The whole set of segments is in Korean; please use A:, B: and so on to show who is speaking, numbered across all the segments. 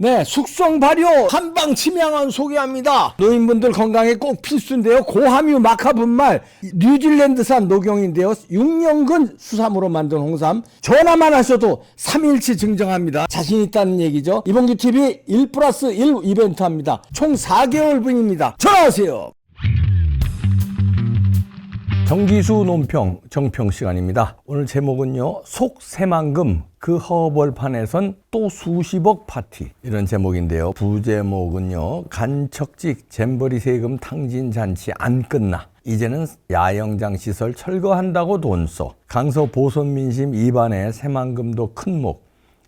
A: 네, 숙성 발효 한방 침양원 소개합니다. 노인분들 건강에 꼭 필수인데요. 고함유 마카분말 뉴질랜드산 녹용인데요. 6년근 수삼으로 만든 홍삼. 전화만 하셔도 3일치 증정합니다. 자신 있다는 얘기죠. 이봉규TV 1+1 이벤트 합니다. 총 4개월분입니다. 전화하세요. 정기수 논평 정평 시간입니다. 오늘 제목은요, 속새만금 그 허벌판에선 또 수십억 파티, 이런 제목인데요. 부제목은요, 간척직 잼버리 세금 탕진 잔치 안 끝나, 이제는 야영장 시설 철거한다고 돈 써, 강서 보선 민심 입안에 새만금도 큰목,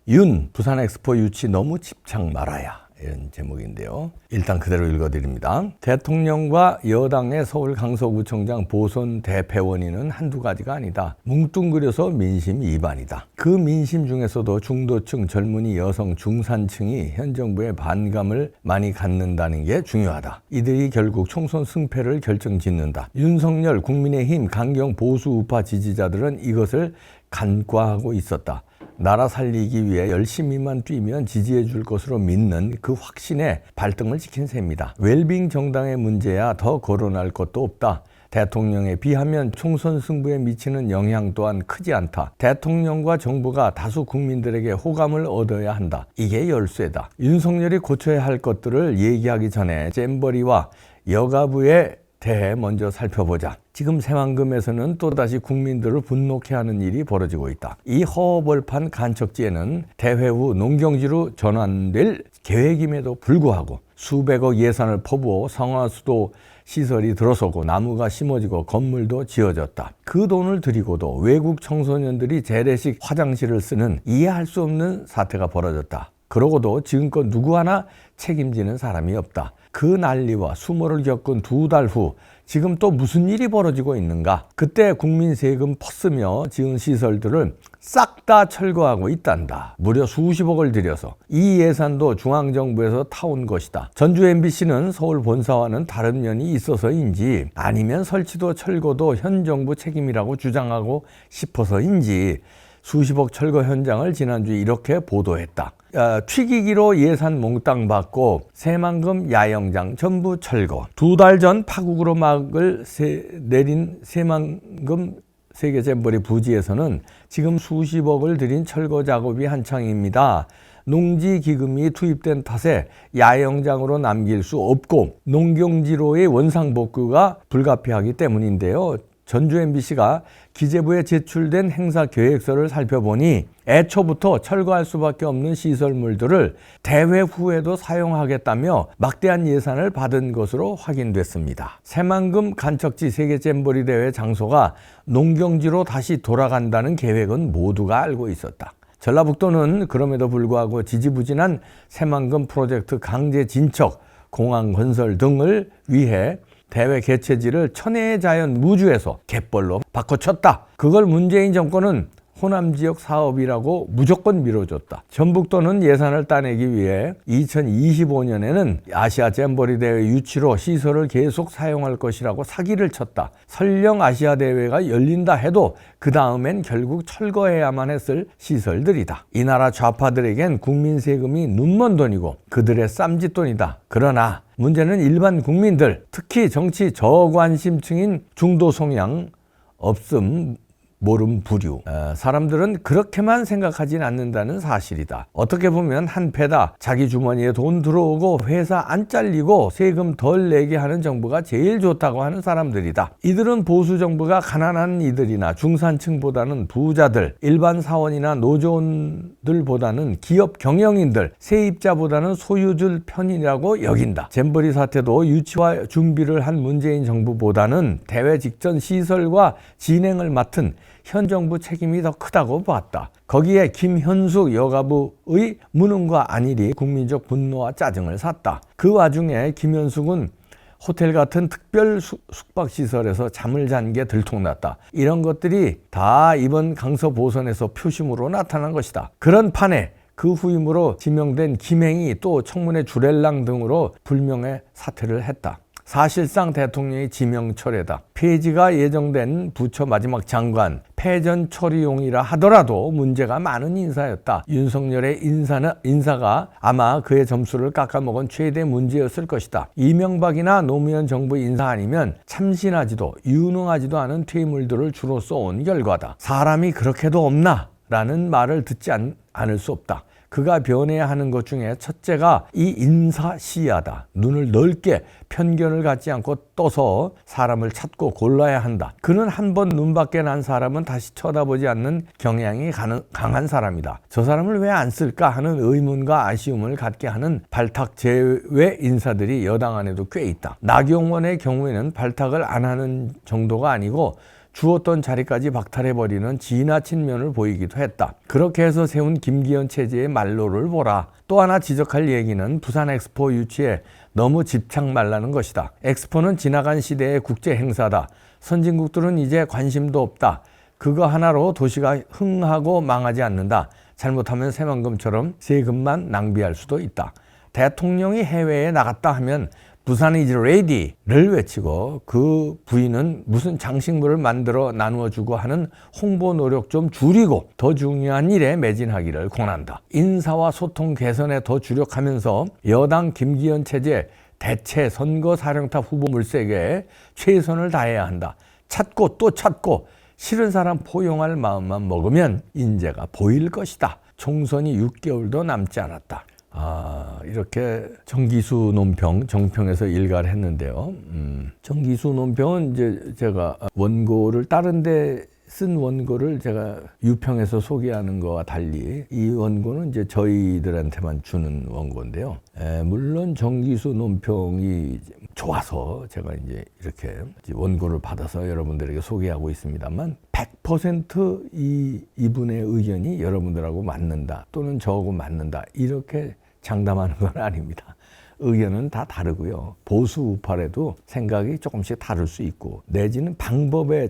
A: 윤 부산 엑스포 유치 너무 집착 말아야, 이런 제목인데요. 일단 그대로 읽어드립니다. 대통령과 여당의 서울 강서구청장 보선 대패원인은 한두 가지가 아니다. 뭉뚱그려서 민심 이반이다. 그 민심 중에서도 중도층, 젊은이, 여성, 중산층이 현 정부의 반감을 많이 갖는다는 게 중요하다. 이들이 결국 총선 승패를 결정짓는다. 윤석열, 국민의힘, 강경 보수 우파 지지자들은 이것을 간과하고 있었다. 나라 살리기 위해 열심히만 뛰면 지지해 줄 것으로 믿는 그 확신에 발등을 지킨 셈이다. 웰빙 정당의 문제야 더 거론할 것도 없다. 대통령에 비하면 총선 승부에 미치는 영향 또한 크지 않다. 대통령과 정부가 다수 국민들에게 호감을 얻어야 한다. 이게 열쇠다. 윤석열이 고쳐야 할 것들을 얘기하기 전에 잼버리와 여가부의 대해 먼저 살펴보자. 지금 새만금에서는 또다시 국민들을 분노케 하는 일이 벌어지고 있다. 이 허벌판 간척지에는 대회 후 농경지로 전환될 계획임에도 불구하고 수백억 예산을 퍼부어 성화수도 시설이 들어서고 나무가 심어지고 건물도 지어졌다. 그 돈을 들이고도 외국 청소년들이 재래식 화장실을 쓰는 이해할 수 없는 사태가 벌어졌다. 그러고도 지금껏 누구 하나 책임지는 사람이 없다. 그 난리와 수모를 겪은 2달 후 지금 또 무슨 일이 벌어지고 있는가? 그때 국민 세금 퍼쓰며 지은 시설들을 싹 다 철거하고 있단다. 무려 수십억을 들여서. 이 예산도 중앙정부에서 타온 것이다. 전주 MBC는 서울 본사와는 다른 면이 있어서인지 아니면 설치도 철거도 현 정부 책임이라고 주장하고 싶어서인지 수십억 철거 현장을 지난주에 이렇게 보도했다. 튀기기로 예산 몽땅 받고 새만금 야영장 전부 철거. 2달 전 파국으로 막을 내린 새만금 세계 잼버리 부지에서는 지금 수십억을 들인 철거 작업이 한창입니다. 농지기금이 투입된 탓에 야영장으로 남길 수 없고 농경지로의 원상복구가 불가피하기 때문인데요. 전주 MBC가 기재부에 제출된 행사 계획서를 살펴보니 애초부터 철거할 수밖에 없는 시설물들을 대회 후에도 사용하겠다며 막대한 예산을 받은 것으로 확인됐습니다. 새만금 간척지 세계 잼버리 대회 장소가 농경지로 다시 돌아간다는 계획은 모두가 알고 있었다. 전라북도는 그럼에도 불구하고 지지부진한 새만금 프로젝트 강제 진척, 공항 건설 등을 위해 대회 개최지를 천혜의 자연 무주에서 갯벌로 바꿔쳤다. 그걸 문재인 정권은 호남 지역 사업이라고 무조건 밀어줬다. 전북도는 예산을 따내기 위해 2025년에는 아시아 잼버리 대회 유치로 시설을 계속 사용할 것이라고 사기를 쳤다. 설령 아시아 대회가 열린다 해도 그 다음엔 결국 철거해야만 했을 시설들이다. 이 나라 좌파들에겐 국민 세금이 눈먼 돈이고 그들의 쌈짓돈이다. 그러나 문제는 일반 국민들, 특히 정치 저관심층인 중도 성향 없음 모름 부류, 사람들은 그렇게만 생각하진 않는다는 사실이다. 어떻게 보면 한패다. 자기 주머니에 돈 들어오고 회사 안 잘리고 세금 덜 내게 하는 정부가 제일 좋다고 하는 사람들이다. 이들은 보수 정부가 가난한 이들이나 중산층보다는 부자들, 일반 사원이나 노조원들보다는 기업 경영인들, 세입자보다는 소유주 편이라고 여긴다. 잼버리 사태도 유치와 준비를 한 문재인 정부보다는 대회 직전 시설과 진행을 맡은 현 정부 책임이 더 크다고 봤다. 거기에 김현숙 여가부의 무능과 안일이 국민적 분노와 짜증을 샀다. 그 와중에 김현숙은 호텔 같은 특별 숙박시설에서 잠을 잔 게 들통났다. 이런 것들이 다 이번 강서 보선에서 표심으로 나타난 것이다. 그런 판에 그 후임으로 지명된 김행이 또 청문회 주렐랑 등으로 불명예 사퇴를 했다. 사실상 대통령의 지명철회다. 폐지가 예정된 부처 마지막 장관 패전 처리용이라 하더라도 문제가 많은 인사였다. 윤석열의 인사가 아마 그의 점수를 깎아먹은 최대 문제였을 것이다. 이명박이나 노무현 정부 인사 아니면 참신하지도 유능하지도 않은 퇴임물들을 주로 써온 결과다. 사람이 그렇게도 없나? 라는 말을 듣지 않을 수 없다. 그가 변해야 하는 것 중에 첫째가 이 인사 시야다. 눈을 넓게 편견을 갖지 않고 떠서 사람을 찾고 골라야 한다. 그는 한 번 눈 밖에 난 사람은 다시 쳐다보지 않는 경향이 강한 사람이다. 저 사람을 왜 안 쓸까 하는 의문과 아쉬움을 갖게 하는 발탁 제외 인사들이 여당 안에도 꽤 있다. 나경원의 경우에는 발탁을 안 하는 정도가 아니고 주었던 자리까지 박탈해버리는 지나친 면을 보이기도 했다. 그렇게 해서 세운 김기현 체제의 말로를 보라. 또 하나 지적할 얘기는 부산 엑스포 유치에 너무 집착 말라는 것이다. 엑스포는 지나간 시대의 국제 행사다. 선진국들은 이제 관심도 없다. 그거 하나로 도시가 흥하고 망하지 않는다. 잘못하면 새만금처럼 세금만 낭비할 수도 있다. 대통령이 해외에 나갔다 하면 부산 is ready를 외치고 그 부인은 무슨 장식물을 만들어 나누어주고 하는 홍보 노력 좀 줄이고 더 중요한 일에 매진하기를 권한다. 인사와 소통 개선에 더 주력하면서 여당 김기현 체제 대체 선거사령탑 후보 물색에 최선을 다해야 한다. 찾고 또 찾고 싫은 사람 포용할 마음만 먹으면 인재가 보일 것이다. 총선이 6개월도 남지 않았다. 이렇게 정기수 논평, 정평에서 일가를 했는데요. 정기수 논평은 이제 제가 원고를 다른 데 쓴 원고를 제가 유평에서 소개하는 거와 달리 이 원고는 이제 저희들한테만 주는 원고인데요. 물론 정기수 논평이 좋아서 제가 이제 이렇게 원고를 받아서 여러분들에게 소개하고 있습니다만 100% 이분의 의견이 여러분들하고 맞는다 또는 저하고 맞는다 이렇게 장담하는 건 아닙니다. 의견은 다 다르고요. 보수 우파래도 생각이 조금씩 다를 수 있고 내지는 방법에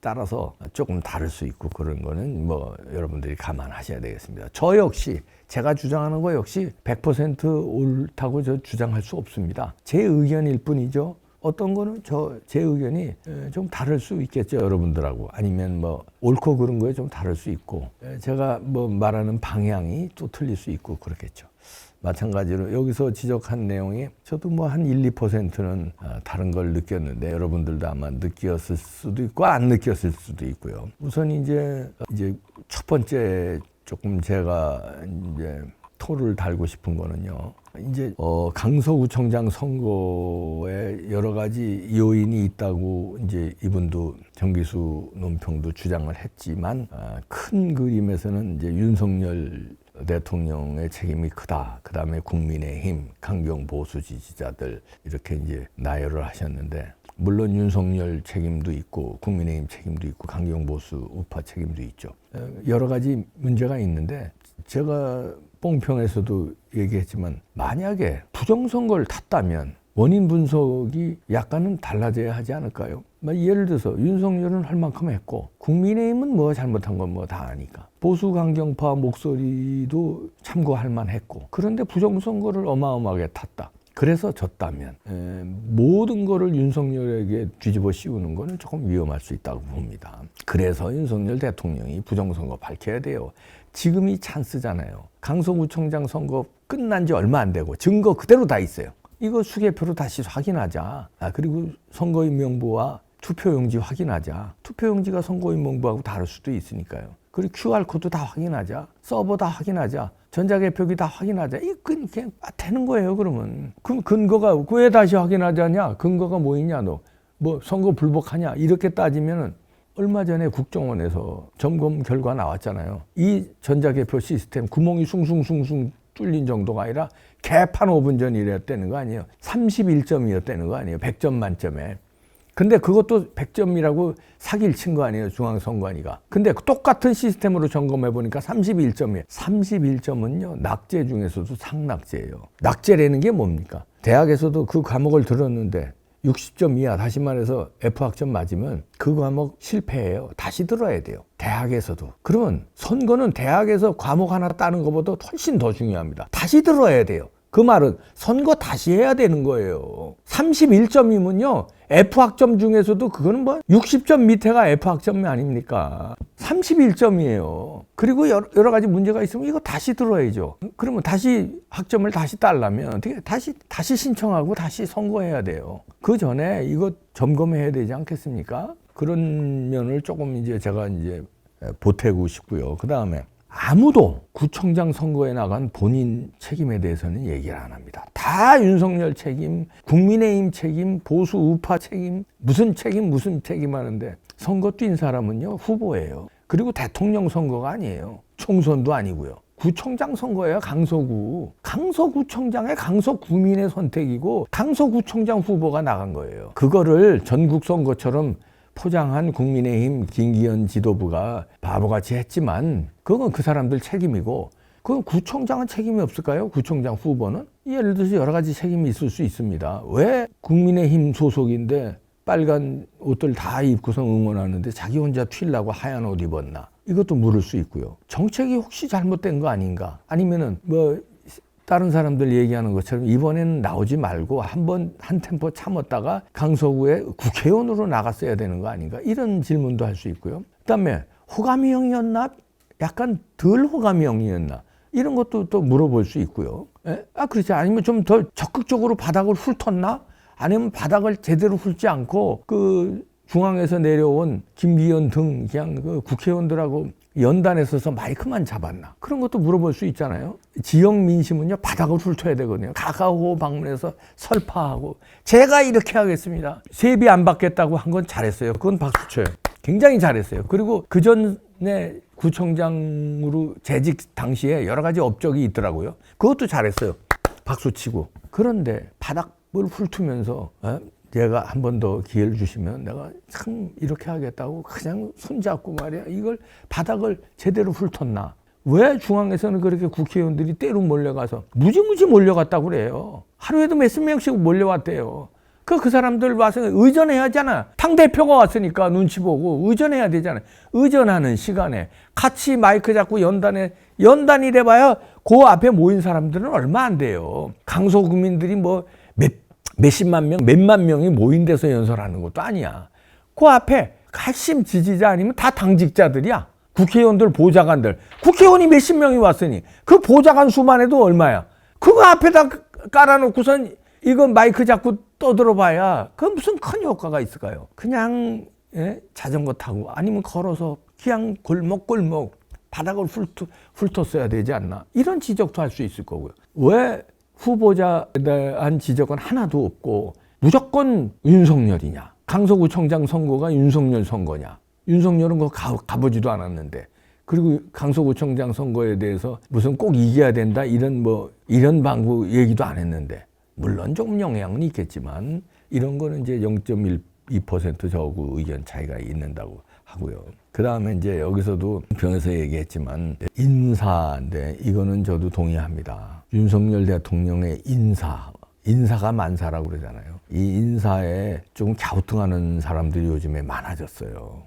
A: 따라서 조금 다를 수 있고 그런 거는 뭐 여러분들이 감안하셔야 되겠습니다. 저 역시 제가 주장하는 거 역시 100% 옳다고 저 주장할 수 없습니다. 제 의견일 뿐이죠. 어떤 거는 제 의견이 좀 다를 수 있겠죠, 여러분들하고. 아니면 뭐 옳고 그른 거에 좀 다를 수 있고 제가 뭐 말하는 방향이 또 틀릴 수 있고 그렇겠죠. 마찬가지로 여기서 지적한 내용이 저도 뭐 한 1, 2%는 다른 걸 느꼈는데 여러분들도 아마 느꼈을 수도 있고 안 느꼈을 수도 있고요. 우선 이제 첫 번째 조금 제가 이제 토를 달고 싶은 거는요. 이제 강서구청장 선거에 여러 가지 요인이 있다고 이제 이분도 정기수 논평도 주장을 했지만 큰 그림에서는 이제 윤석열 대통령의 책임이 크다. 그 다음에 국민의힘, 강경 보수 지지자들 이렇게 이제 나열을 하셨는데 물론 윤석열 책임도 있고 국민의힘 책임도 있고 강경 보수 우파 책임도 있죠. 여러 가지 문제가 있는데 제가 뽕평에서도 얘기했지만 만약에 부정선거를 탔다면 원인 분석이 약간은 달라져야 하지 않을까요? 예를 들어서 윤석열은 할 만큼 했고 국민의힘은 뭐 잘못한 건 뭐 다 아니까 보수 강경파 목소리도 참고할 만했고 그런데 부정선거를 어마어마하게 탔다. 그래서 졌다면 모든 거를 윤석열에게 뒤집어 씌우는 거는 조금 위험할 수 있다고 봅니다. 그래서 윤석열 대통령이 부정선거 밝혀야 돼요. 지금이 찬스잖아요. 강서구청장 선거 끝난 지 얼마 안 되고 증거 그대로 다 있어요. 이거 수개표로 다시 확인하자. 그리고 선거인 명부와 투표용지 확인하자. 투표용지가 선거인 명부하고 다를 수도 있으니까요. 그리고 QR코드 다 확인하자. 서버 다 확인하자. 전자개표기 다 확인하자. 이거 그냥 되는 거예요, 그러면. 그럼 근거가 왜 다시 확인하자냐? 근거가 뭐 있냐, 너? 뭐 선거 불복하냐? 이렇게 따지면은 얼마 전에 국정원에서 점검 결과 나왔잖아요. 이 전자개표 시스템 구멍이 숭숭숭숭 뚫린 정도가 아니라 개판 5분 전 이랬다는 거 아니에요. 31점이었다는 거 아니에요. 100점 만점에. 근데 그것도 100점이라고 사기를 친 거 아니에요. 중앙선관위가. 근데 똑같은 시스템으로 점검해 보니까 31점이에요. 31점은요. 낙제 중에서도 상낙제예요. 낙제라는 게 뭡니까? 대학에서도 그 과목을 들었는데 60점 이하, 다시 말해서 F학점 맞으면 그 과목 실패해요. 다시 들어야 돼요. 대학에서도. 그러면 선거는 대학에서 과목 하나 따는 것보다 훨씬 더 중요합니다. 다시 들어야 돼요. 그 말은 선거 다시 해야 되는 거예요. 31점이면요. F학점 중에서도 그거는 뭐 60점 밑에가 F학점이 아닙니까? 31점이에요. 그리고 여러 가지 문제가 있으면 이거 다시 들어야죠. 그러면 다시 학점을 다시 따려면 어떻게 다시 신청하고 다시 선거해야 돼요. 그 전에 이거 점검해야 되지 않겠습니까? 그런 면을 조금 이제 제가 이제 보태고 싶고요. 그 다음에 아무도 구청장 선거에 나간 본인 책임에 대해서는 얘기를 안 합니다. 다 윤석열 책임, 국민의힘 책임, 보수 우파 책임, 무슨 책임 하는데 선거 뛴 사람은요, 후보예요. 그리고 대통령 선거가 아니에요. 총선도 아니고요. 구청장 선거예요. 강서구청장의 강서구민의 선택이고 강서구청장 후보가 나간 거예요. 그거를 전국 선거처럼 포장한 국민의힘 김기현 지도부가 바보같이 했지만 그건 그 사람들 책임이고, 그건 구청장은 책임이 없을까요? 구청장 후보는? 예를 들어서 여러 가지 책임이 있을 수 있습니다. 왜 국민의힘 소속인데 빨간 옷들 다 입고서 응원하는데 자기 혼자 튀려고 하얀 옷 입었나? 이것도 물을 수 있고요. 정책이 혹시 잘못된 거 아닌가? 아니면은 뭐 다른 사람들 얘기하는 것처럼 이번에는 나오지 말고 한 템포 참았다가 강서구에 국회의원으로 나갔어야 되는 거 아닌가? 이런 질문도 할 수 있고요. 그다음에 호감형이었나? 약간 덜 호감형이었나? 이런 것도 또 물어볼 수 있고요. 그렇지. 아니면 좀 더 적극적으로 바닥을 훑었나? 아니면 바닥을 제대로 훑지 않고 그 중앙에서 내려온 김기현 등 그냥 그 국회의원들하고 연단에 서서 마이크만 잡았나? 그런 것도 물어볼 수 있잖아요. 지역 민심은요, 바닥을 훑어야 되거든요. 가까워 방문해서 설파하고, 제가 이렇게 하겠습니다. 세비 안 받겠다고 한 건 잘했어요. 그건 박수 쳐요. 굉장히 잘했어요. 그리고 그 전에 구청장으로 재직 당시에 여러 가지 업적이 있더라고요. 그것도 잘했어요. 박수 치고. 그런데 바닥을 훑으면서 내가 한 번 더 기회를 주시면 내가 참 이렇게 하겠다고 그냥 손잡고 말이야. 이걸 바닥을 제대로 훑었나? 왜 중앙에서는 그렇게 국회의원들이 때로 몰려가서 무지무지 몰려갔다고 그래요. 하루에도 몇십 명씩 몰려왔대요. 그 사람들 와서 의전해야 하잖아. 당대표가 왔으니까 눈치 보고 의전해야 되잖아. 의전하는 시간에 같이 마이크 잡고 연단이 돼봐야 그 앞에 모인 사람들은 얼마 안 돼요. 강서구민들이 뭐 몇십만 명, 몇만 명이 모인 데서 연설하는 것도 아니야. 그 앞에 핵심 지지자 아니면 다 당직자들이야. 국회의원들, 보좌관들. 국회의원이 몇십 명이 왔으니 그 보좌관 수만 해도 얼마야. 그거 앞에다 깔아놓고선 이건 마이크 잡고 떠들어봐야 그 무슨 큰 효과가 있을까요? 그냥 자전거 타고 아니면 걸어서 그냥 골목골목 바닥을 훑었어야 되지 않나. 이런 지적도 할 수 있을 거고요. 왜 후보자에 대한 지적은 하나도 없고 무조건 윤석열이냐? 강서구청장 선거가 윤석열 선거냐? 윤석열은 그거 가보지도 않았는데, 그리고 강서구청장 선거에 대해서 무슨 꼭 이겨야 된다 이런 방구 얘기도 안 했는데, 물론 조금 영향은 있겠지만 이런 거는 이제 0.12% 저하고 의견 차이가 있는다고 하고요. 그 다음에 이제 여기서도 변에서 얘기했지만 인사인데 이거는 저도 동의합니다. 윤석열 대통령의 인사가 만사라고 그러잖아요. 이 인사에 조금 갸우뚱하는 사람들이 요즘에 많아졌어요.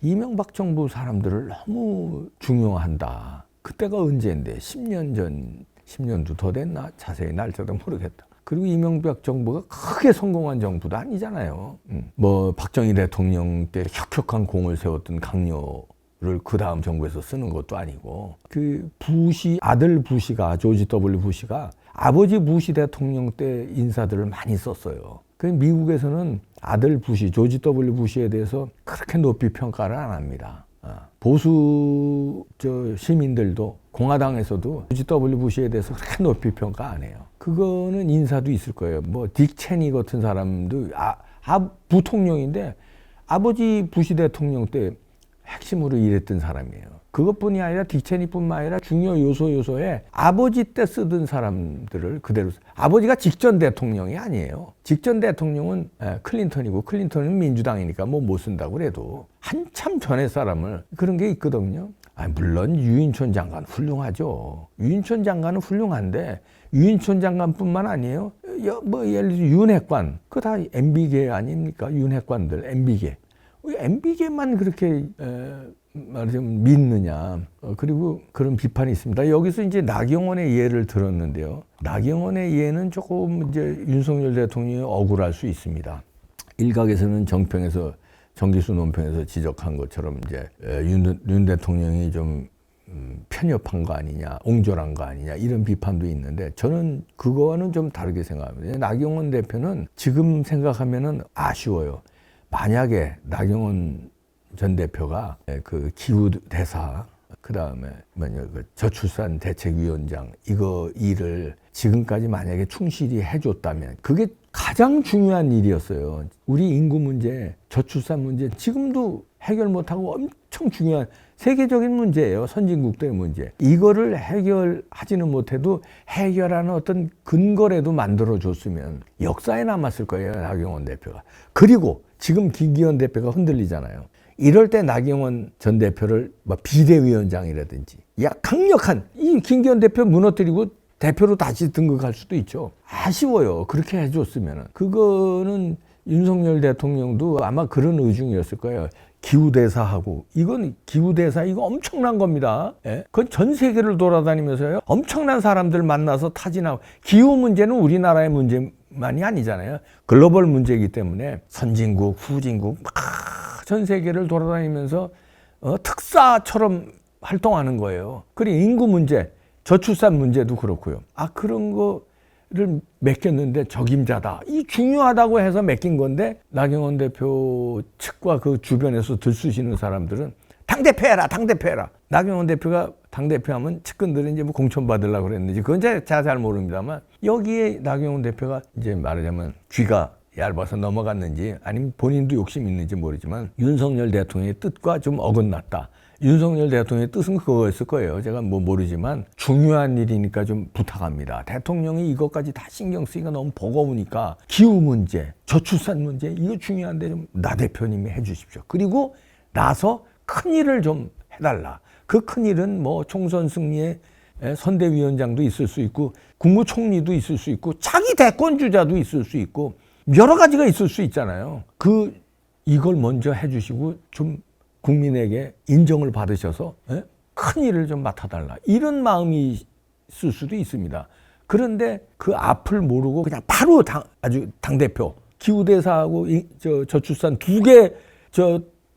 A: 이명박 정부 사람들을 너무 중용한다. 그때가 언제인데 10년도 더 됐나? 자세히 날짜도 모르겠다. 그리고 이명박 정부가 크게 성공한 정부도 아니잖아요. 박정희 대통령 때 혁혁한 공을 세웠던 강요를 그 다음 정부에서 쓰는 것도 아니고, 아들 부시가, 조지 W 부시가 아버지 부시 대통령 때 인사들을 많이 썼어요. 미국에서는 아들 부시, 조지 W 부시에 대해서 그렇게 높이 평가를 안 합니다. 보수 시민들도 공화당에서도 조지 W 부시에 대해서 그렇게 높이 평가 안 해요. 그거는 인사도 있을 거예요. 딕 체니 같은 사람도 부통령인데 아버지 부시 대통령 때 핵심으로 일했던 사람이에요. 그것뿐이 아니라 딕 체니뿐만 아니라 중요 요소에 아버지 때 쓰던 사람들을 그대로, 아버지가 직전 대통령이 아니에요. 직전 대통령은 클린턴이고, 클린턴은 민주당이니까 못 쓴다고 그래도 한참 전에 사람을, 그런 게 있거든요. 물론 유인촌 장관 훌륭하죠. 유인촌 장관은 훌륭한데 유인촌 장관뿐만 아니에요. 예를 들어 윤핵관, 그거 다 MB계 아닙니까? 윤핵관들 MB계. MB계만 그렇게 말하자면 믿느냐. 그리고 그런 비판이 있습니다. 여기서 이제 나경원의 예를 들었는데요. 나경원의 예는 조금 이제 윤석열 대통령이 억울할 수 있습니다. 일각에서는 정기수 논평에서 지적한 것처럼 이제 윤 대통령이 좀 편협한 거 아니냐, 옹졸한 거 아니냐 이런 비판도 있는데 저는 그거와는 좀 다르게 생각합니다. 나경원 대표는 지금 생각하면은 아쉬워요. 만약에 나경원 전 대표가 그 기후 대사, 그 다음에 그 저출산 대책위원장 이거 일을 지금까지 만약에 충실히 해줬다면 그게 가장 중요한 일이었어요. 우리 인구 문제, 저출산 문제 지금도 해결 못하고 엄청 중요한 세계적인 문제예요. 선진국들의 문제. 이거를 해결하지는 못해도 해결하는 어떤 근거라도 만들어줬으면 역사에 남았을 거예요. 나경원 대표가. 그리고 지금 김기현 대표가 흔들리잖아요. 이럴 때 나경원 전 대표를 비대위원장이라든지 강력한 이 김기현 대표 무너뜨리고 대표로 다시 등극할 수도 있죠. 아쉬워요. 그렇게 해줬으면. 그거는 윤석열 대통령도 아마 그런 의중이었을 거예요. 기후대사하고 이건 기후대사 이거 엄청난 겁니다. 예? 그건 전 세계를 돌아다니면서요. 엄청난 사람들 만나서 타진하고 기후 문제는 우리나라의 문제만이 아니잖아요. 글로벌 문제이기 때문에 선진국, 후진국 막 전 세계를 돌아다니면서 특사처럼 활동하는 거예요. 그리고 인구 문제, 저출산 문제도 그렇고요. 그런 거를 맡겼는데 적임자다. 이 중요하다고 해서 맡긴 건데 나경원 대표 측과 그 주변에서 들쑤시는 사람들은 당대표 해라, 당대표 해라. 나경원 대표가 당대표 하면 측근들은 이제 뭐 공천 받으려고 그랬는지 그건 제가 잘 모릅니다만 여기에 나경원 대표가 이제 말하자면 귀가 얇아서 넘어갔는지 아니면 본인도 욕심이 있는지 모르지만 윤석열 대통령의 뜻과 좀 어긋났다. 윤석열 대통령의 뜻은 그거였을 거예요. 제가 뭐 모르지만 중요한 일이니까 좀 부탁합니다. 대통령이 이것까지 다 신경 쓰기가 너무 버거우니까 기후 문제, 저출산 문제 이거 중요한데 좀 나 대표님이 해주십시오. 그리고 나서 큰 일을 좀 해달라. 그 큰 일은 뭐 총선 승리에 선대위원장도 있을 수 있고 국무총리도 있을 수 있고 자기 대권 주자도 있을 수 있고 여러 가지가 있을 수 있잖아요. 이걸 먼저 해주시고 좀 국민에게 인정을 받으셔서 큰 일을 좀 맡아달라. 이런 마음이 있을 수도 있습니다. 그런데 그 앞을 모르고 그냥 바로 아주 당대표, 기후대사하고 저출산 두 개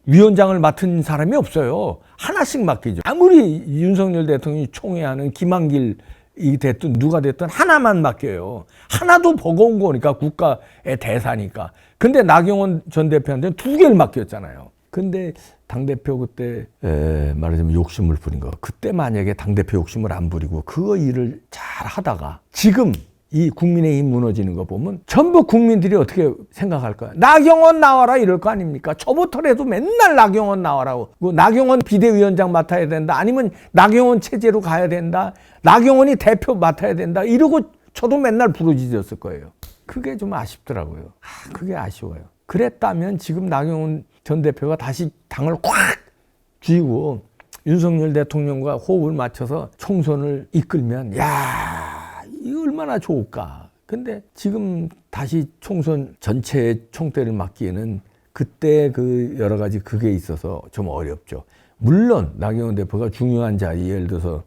A: 위원장을 맡은 사람이 없어요. 하나씩 맡기죠. 아무리 윤석열 대통령이 총회하는 김한길이 됐든 누가 됐든 하나만 맡겨요. 하나도 버거운 거니까 국가의 대사니까. 근데 나경원 전 대표한테는 두 개를 맡겼잖아요. 근데 당대표 그때 말하자면 욕심을 부린 거. 그때 만약에 당대표 욕심을 안 부리고 그 일을 잘 하다가 지금 이 국민의힘 무너지는 거 보면 전부 국민들이 어떻게 생각할까요? 나경원 나와라 이럴 거 아닙니까? 저부터라도 맨날 나경원 나와라고. 나경원 비대위원장 맡아야 된다. 아니면 나경원 체제로 가야 된다. 나경원이 대표 맡아야 된다. 이러고 저도 맨날 부르짖었을 거예요. 그게 좀 아쉽더라고요. 그게 아쉬워요. 그랬다면 지금 나경원 전 대표가 다시 당을 꽉 쥐고 윤석열 대통령과 호흡을 맞춰서 총선을 이끌면 이거 얼마나 좋을까. 근데 지금 다시 총선 전체 총대를 맡기에는 그때 그 여러 가지 그게 있어서 좀 어렵죠. 물론 나경원 대표가 중요한 자리 예를 들어서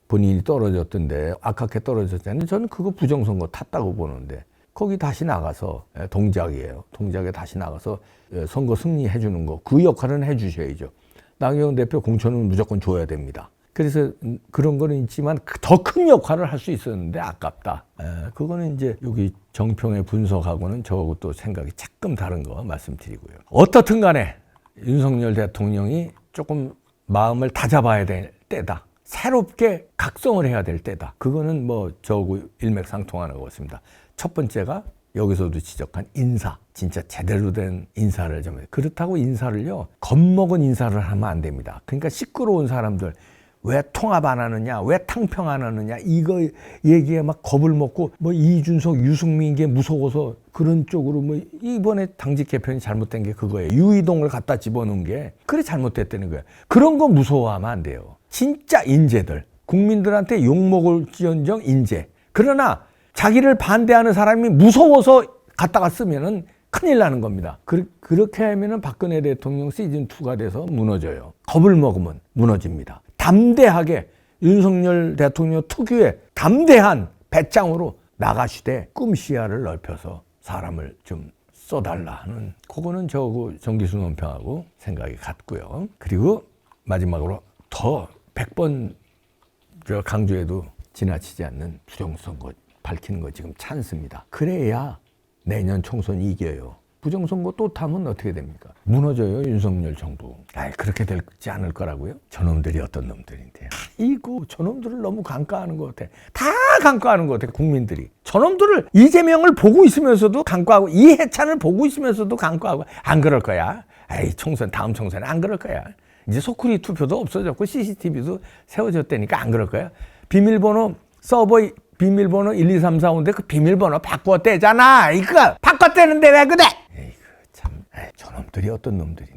A: 본인이 떨어졌던데 아깝게 떨어졌잖아요. 저는 그거 부정선거 탔다고 보는데 거기 다시 나가서 동작이에요. 동작에 다시 나가서 선거 승리해 주는 거. 그 역할은 해 주셔야죠. 나경원 대표 공천은 무조건 줘야 됩니다. 그래서 그런 거는 있지만 더 큰 역할을 할 수 있었는데 아깝다. 그거는 이제 여기 정평의 분석하고는 저하고 또 생각이 조금 다른 거 말씀드리고요. 어떻든 간에 윤석열 대통령이 조금 마음을 다잡아야 될 때다. 새롭게 각성을 해야 될 때다. 그거는 뭐 저하고 일맥상통하는 것 같습니다. 첫 번째가 여기서도 지적한 인사. 진짜 제대로 된 인사를 좀 해요. 그렇다고 인사를요. 겁먹은 인사를 하면 안 됩니다. 그러니까 시끄러운 사람들 왜 통합 안 하느냐, 왜 탕평 안 하느냐 이거 얘기에 막 겁을 먹고 뭐 이준석, 유승민 게 무서워서 그런 쪽으로 뭐 이번에 당직 개편이 잘못된 게 그거예요. 유이동을 갖다 집어넣은 게 그래 잘못됐다는 거예요. 그런 거 무서워하면 안 돼요. 진짜 인재들, 국민들한테 욕먹을지언정 인재. 그러나 자기를 반대하는 사람이 무서워서 갖다가 쓰면은 큰일 나는 겁니다. 그렇게 하면은 박근혜 대통령 시즌2가 돼서 무너져요. 겁을 먹으면 무너집니다. 담대하게 윤석열 대통령 특유의 담대한 배짱으로 나가시되 꿈시야를 넓혀서 사람을 좀 써달라 하는, 그거는 저하고 정기수 논평하고 생각이 같고요. 그리고 마지막으로 더 100번 강조해도 지나치지 않는 부정선거 밝히는 거 지금 찬스입니다. 그래야 내년 총선 이겨요. 부정선거 또 타면 어떻게 됩니까? 무너져요, 윤석열 정부. 그렇게 되지 않을 거라고요? 저놈들이 어떤 놈들인데요? 저놈들을 너무 간과하는 것 같아. 다 간과하는 것 같아, 국민들이. 저놈들을 이재명을 보고 있으면서도 간과하고, 이해찬을 보고 있으면서도 간과하고, 안 그럴 거야. 다음 총선에 안 그럴 거야. 이제 소쿠리 투표도 없어졌고, CCTV도 세워졌다니까 안 그럴 거야. 서버 비밀번호 1, 2, 3, 4, 5인데 그 비밀번호 바꿨대잖아. 이거 바꿨대는데 왜 그래? 저놈들이 어떤 놈들이.